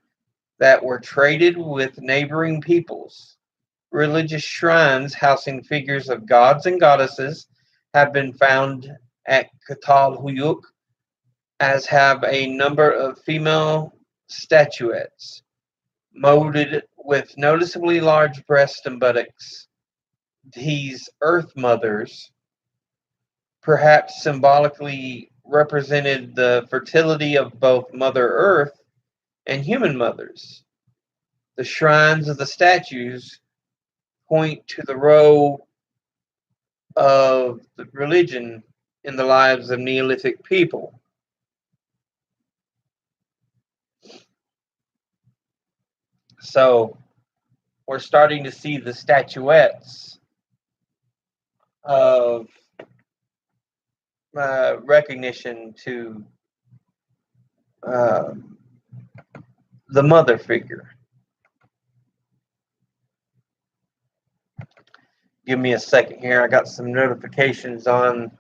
that were traded with neighboring peoples. Religious shrines housing figures of gods and goddesses have been found at Katal Huyuk, as have a number of female statuettes molded with noticeably large breasts and buttocks. These earth mothers perhaps symbolically represented the fertility of both Mother Earth and human mothers. The shrines of the statues point to the role of the religion in the lives of Neolithic people. So we're starting to see the statuettes of recognition to the mother figure. Give me a second here. I got some notifications on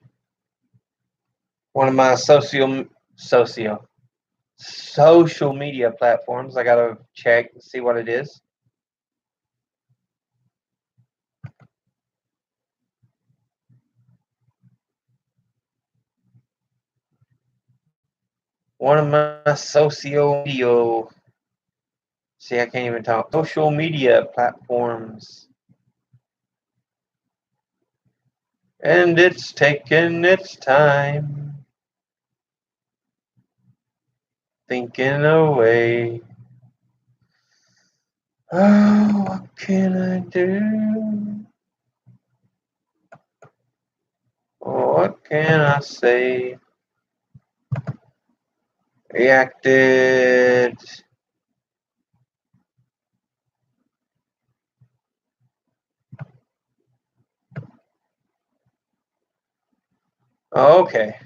one of my social media platforms. I gotta check and see what it is. One of my I can't even talk. Social media platforms. And it's taking its time. Thinking away. Oh, what can I do? What can I say? reacted. Okay,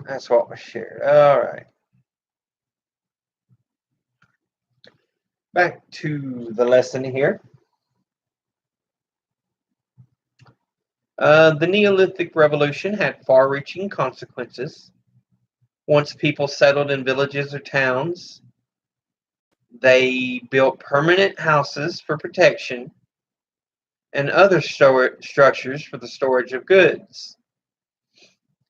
that's what was shared. All right. Back to the lesson here. The Neolithic Revolution had far-reaching consequences. Once people settled in villages or towns, they built permanent houses for protection and other structures for the storage of goods.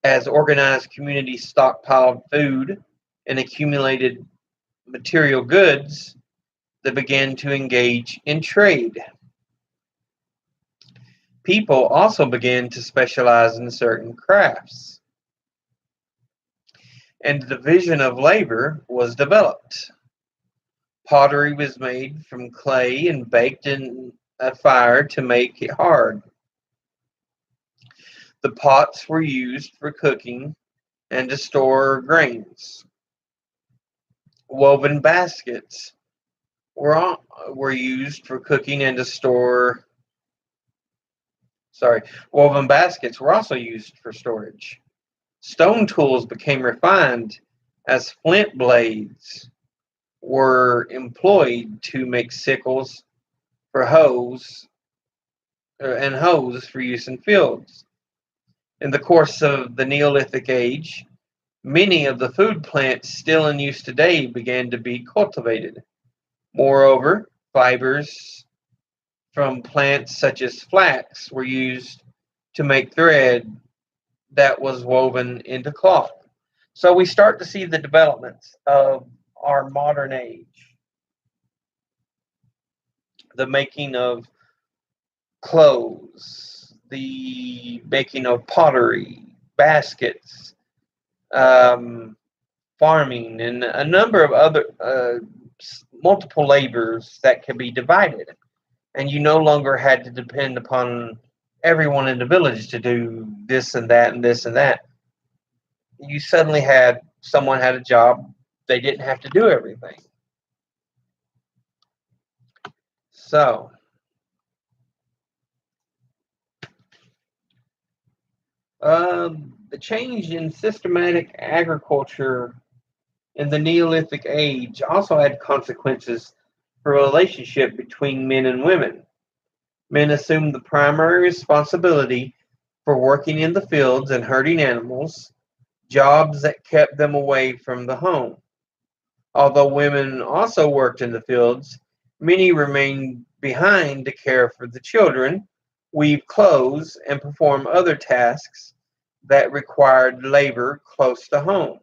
As organized communities stockpiled food and accumulated material goods, they began to engage in trade. People also began to specialize in certain crafts, and the division of labor was developed. Pottery was made from clay and baked in a fire to make it hard. The pots were used for cooking and to store grains. Woven baskets were used for cooking and to store. Sorry, woven baskets were also used for storage. Stone tools became refined as flint blades were employed to make sickles for hoes and hoes for use in fields. In the course of the Neolithic age, many of the food plants still in use today began to be cultivated. Moreover, fibers from plants such as flax were used to make thread that was woven into cloth. So we start to see the developments of our modern age, the making of clothes, the making of pottery, baskets, um, farming, and a number of other multiple labors that can be divided. And you no longer had to depend upon everyone in the village to do this and that and this and that. You suddenly had someone had a job, they didn't have to do everything. So, the change in systematic agriculture in the Neolithic age also had consequences for the relationship between men and women. Men assumed the primary responsibility for working in the fields and herding animals, jobs that kept them away from the home. Although women also worked in the fields, many remained behind to care for the children, weave clothes, and perform other tasks that required labor close to home.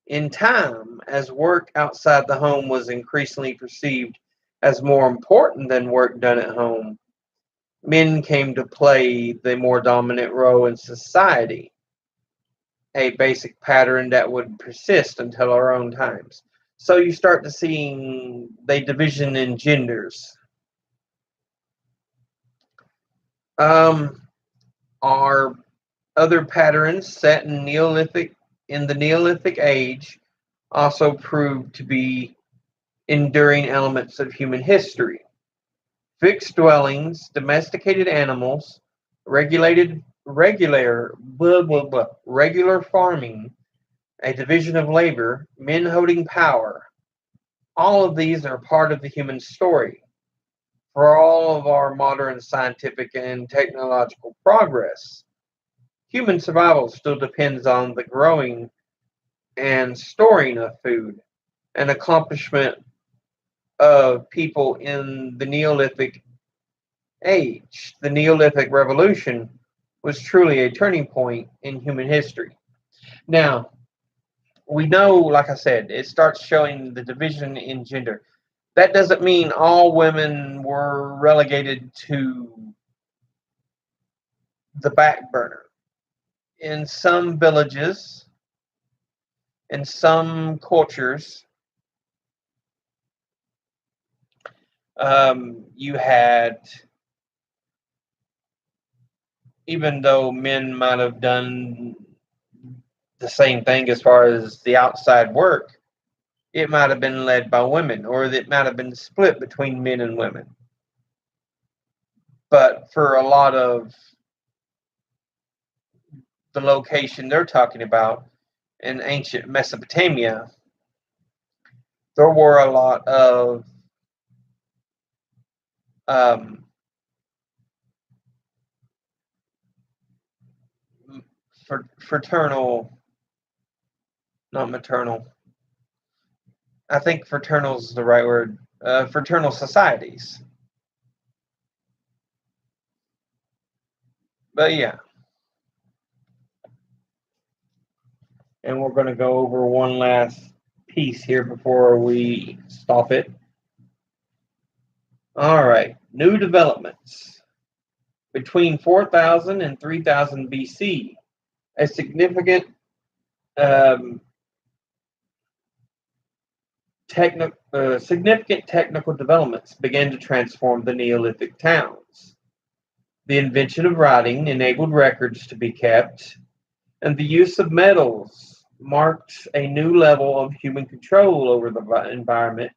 In time, as work outside the home was increasingly perceived as more important than work done at home, men came to play the more dominant role in society, a basic pattern that would persist until our own times. So you start to seeing the division in genders. Um, our other patterns set in the Neolithic age also proved to be enduring elements of human history. Fixed dwellings, domesticated animals, regular farming, a division of labor, men holding power. All of these are part of the human story. For all of our modern scientific and technological progress, human survival still depends on the growing and storing of food, an accomplishment of people in the Neolithic age. The Neolithic Revolution was truly a turning point in human history. Now, we know, like I said, it starts showing the division in gender. That doesn't mean all women were relegated to the back burner. In some villages, in some cultures, you had, even though men might have done the same thing as far as the outside work. It might have been led by women, or it might have been split between men and women. But for a lot of the location they're talking about in ancient Mesopotamia, there were a lot of um, fraternal, not maternal. I think fraternal is the right word. Fraternal societies. But yeah, and we're going to go over one last piece here before we stop it. All right, new developments. Between 4000 and 3000 BC, a significant um, significant technical developments began to transform the Neolithic towns. The invention of writing enabled records to be kept, and the use of metals marked a new level of human control over the environment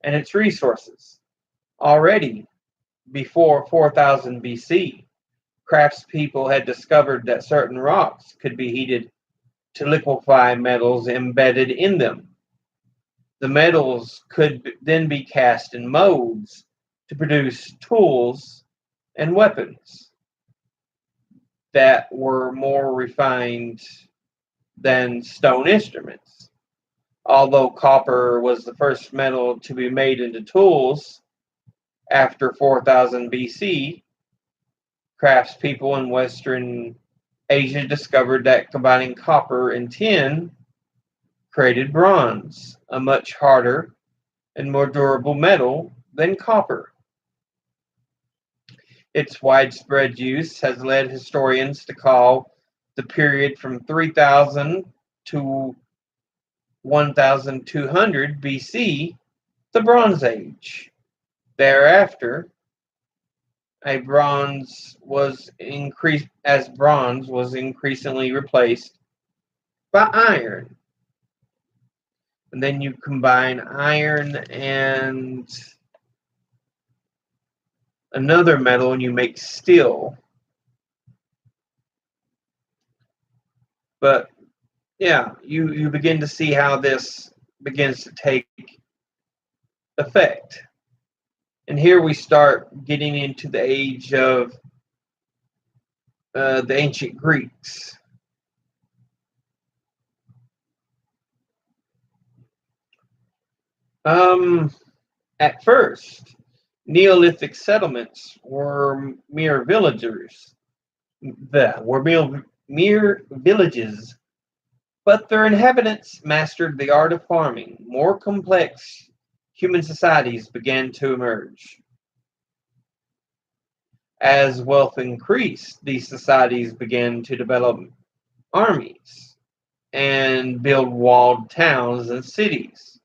and its resources. Already, before 4000 BC, craftspeople had discovered that certain rocks could be heated to liquefy metals embedded in them. The metals could then be cast in molds to produce tools and weapons that were more refined than stone instruments. Although copper was the first metal to be made into tools after 4000 BC, craftspeople in Western Asia discovered that combining copper and tin created bronze, a much harder and more durable metal than copper. Its widespread use has led historians to call the period from 3000 to 1200 BC the Bronze Age. Thereafter, bronze was increasingly replaced by iron. And then you combine iron and another metal and you make steel. But yeah, you begin to see how this begins to take effect. And here we start getting into the age of the ancient Greeks. At first, Neolithic settlements were mere villagers. Mere villages, but their inhabitants mastered the art of farming. More complex human societies began to emerge. As wealth increased, these societies began to develop armies and build walled towns and cities.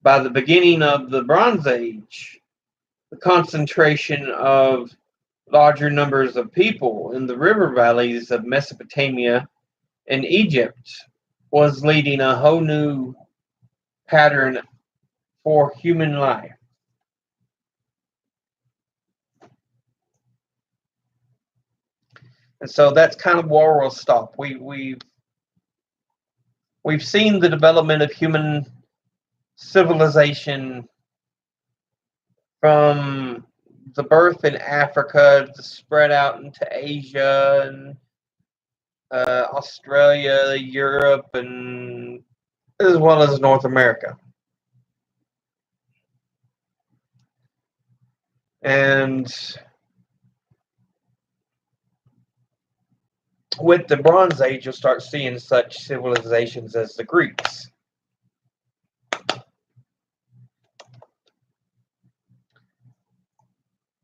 By the beginning of the Bronze Age, the concentration of larger numbers of people in the river valleys of Mesopotamia and Egypt was leading a whole new pattern for human life. And so that's kind of where we'll stop. We've seen the development of human civilization from the birth in Africa to spread out into Asia and Australia, Europe, and as well as North America. And with the Bronze Age, you'll start seeing such civilizations as the Greeks.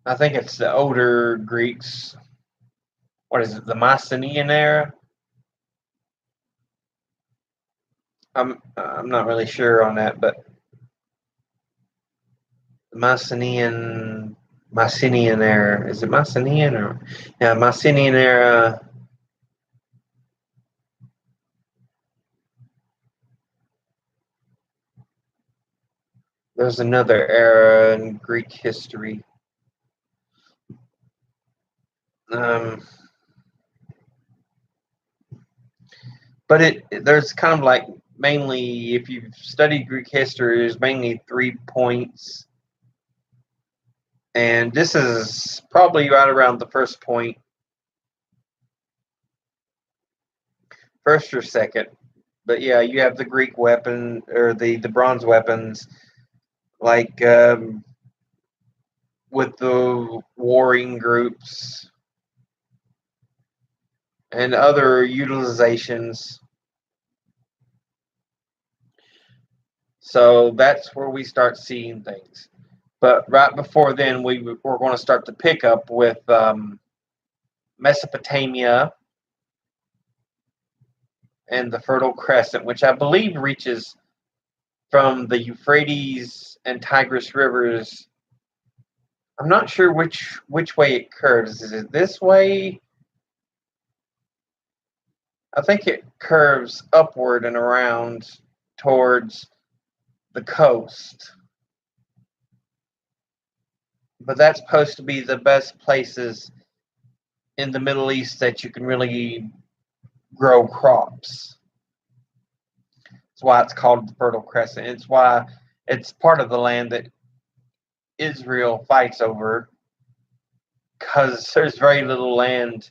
I think it's the older Greeks. What is it, the Mycenaean era? I'm not really sure on that, but the Mycenaean era. Is it Mycenaean or yeah, Mycenaean era? There's another era in Greek history. But there's kind of like mainly, if you've studied Greek history, there's mainly 3 points. And this is probably right around the first point, first or second. But yeah, you have the Greek weapon, or the bronze weapons, like with the warring groups and other utilizations. So that's where we start seeing things. But right before then, we're going to start to pick up with Mesopotamia and the Fertile Crescent, which I believe reaches from the Euphrates and Tigris rivers. I'm not sure which way it curves. Is it this way? I think it curves upward and around towards the coast. But that's supposed to be the best places in the Middle East that you can really grow crops. That's why it's called the Fertile Crescent. It's why it's part of the land that Israel fights over, because there's very little land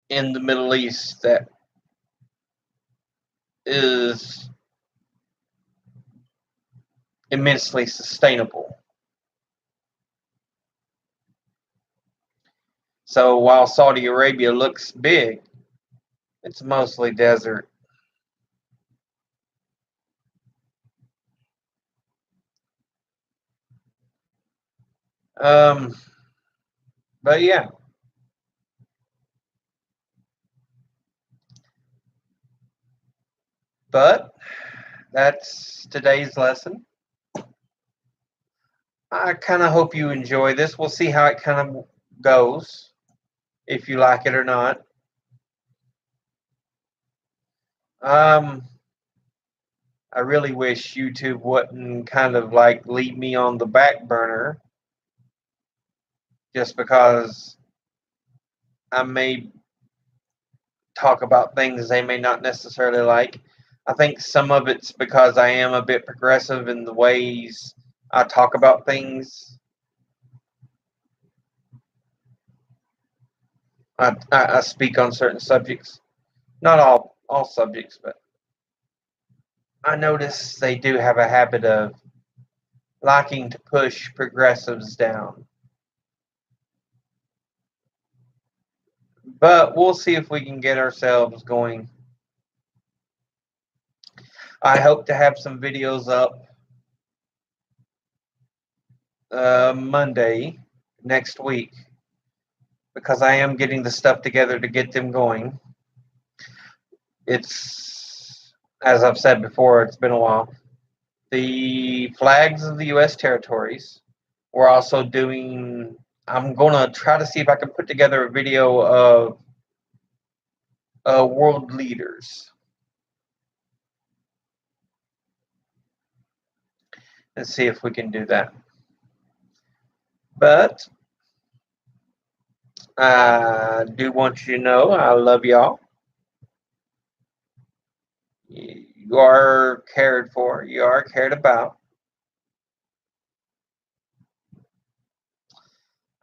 in the Middle East that is immensely sustainable. So while Saudi Arabia looks big, it's mostly desert. But yeah. But that's today's lesson. I kind of hope you enjoy this. We'll see how it kind of goes, if you like it or not. I really wish YouTube wouldn't kind of like leave me on the back burner, just because I may talk about things they may not necessarily like. I think some of it's because I am a bit progressive in the ways I talk about things. I speak on certain subjects, not all subjects, but I notice they do have a habit of liking to push progressives down. But we'll see if we can get ourselves going. I hope to have some videos up Monday next week, because I am getting the stuff together to get them going. It's, as I've said before, it's been a while. The flags of the U.S. territories. We're also doing, I'm going to try to see if I can put together a video of world leaders. And see if we can do that. But I do want you to know I love y'all. You are cared for. You are cared about.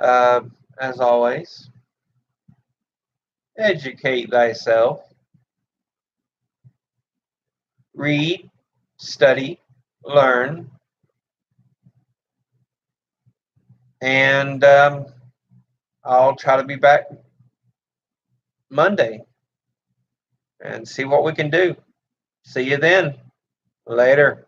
As always, educate thyself. Read, study, learn. And I'll try to be back Monday and see what we can do. See you then. Later.